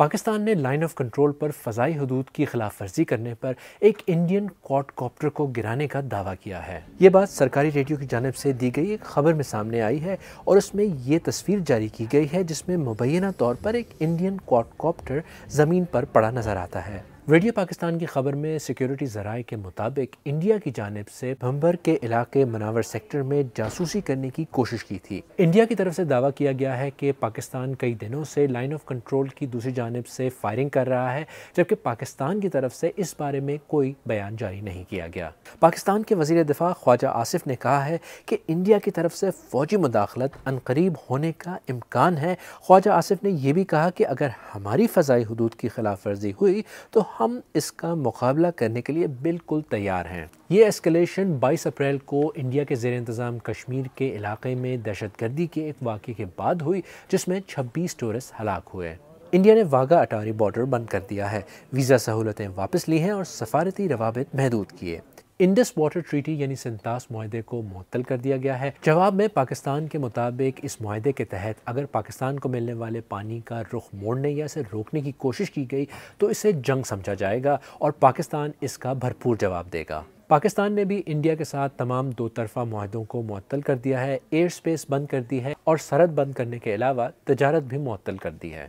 پاکستان نے line of control پر فضائی حدود کی خلاف ورزی کرنے پر ایک انڈین کوڈ کاپٹر کو گرانے کا دعویٰ کیا ہے۔ یہ بات سرکاری ریڈیو کی جانب سے دی گئی ایک خبر میں سامنے آئی ہے اور اس میں یہ تصویر جاری کی گئی ہے جس میں مبینہ طور پر ایک انڈین کوڈ کاپٹر زمین پر پڑا نظر آتا ہے۔ ریڈیو پاکستان کی خبر میں سیکیورٹی ذرائع کے مطابق انڈیا کی جانب سے بھمبر کے علاقے مناور سیکٹر میں جاسوسی کرنے کی کوشش کی تھی۔ انڈیا کی طرف سے دعویٰ کیا گیا ہے کہ پاکستان کئی دنوں سے لائن آف کنٹرول کی دوسری جانب سے فائرنگ کر رہا ہے، جبکہ پاکستان کی طرف سے اس بارے میں کوئی بیان جاری نہیں کیا گیا۔ پاکستان کے وزیر دفاع خواجہ آصف نے کہا ہے کہ انڈیا کی طرف سے فوجی مداخلت عنقریب ہونے کا امکان ہے۔ خواجہ آصف نے یہ بھی کہا کہ اگر ہماری فضائی حدود کی خلاف ورزی ہوئی تو ہم اس کا مقابلہ کرنے کے لیے بالکل تیار ہیں۔ یہ ایسکلیشن 22 اپریل کو انڈیا کے زیر انتظام کشمیر کے علاقے میں دہشت گردی کے ایک واقعے کے بعد ہوئی جس میں 26 ٹورسٹ ہلاک ہوئے۔ انڈیا نے واگا اٹاری بارڈر بند کر دیا ہے، ویزا سہولتیں واپس لی ہیں اور سفارتی روابط محدود کیے۔ انڈس واٹر ٹریٹی یعنی سنتاس معاہدے کو معطل کر دیا گیا ہے۔ جواب میں پاکستان کے مطابق اس معاہدے کے تحت اگر پاکستان کو ملنے والے پانی کا رخ موڑنے یا اسے روکنے کی کوشش کی گئی تو اسے جنگ سمجھا جائے گا اور پاکستان اس کا بھرپور جواب دے گا۔ پاکستان نے بھی انڈیا کے ساتھ تمام دو طرفہ معاہدوں کو معطل کر دیا ہے، ایئر سپیس بند کر دی ہے اور سرحد بند کرنے کے علاوہ تجارت بھی معطل کر دی ہے۔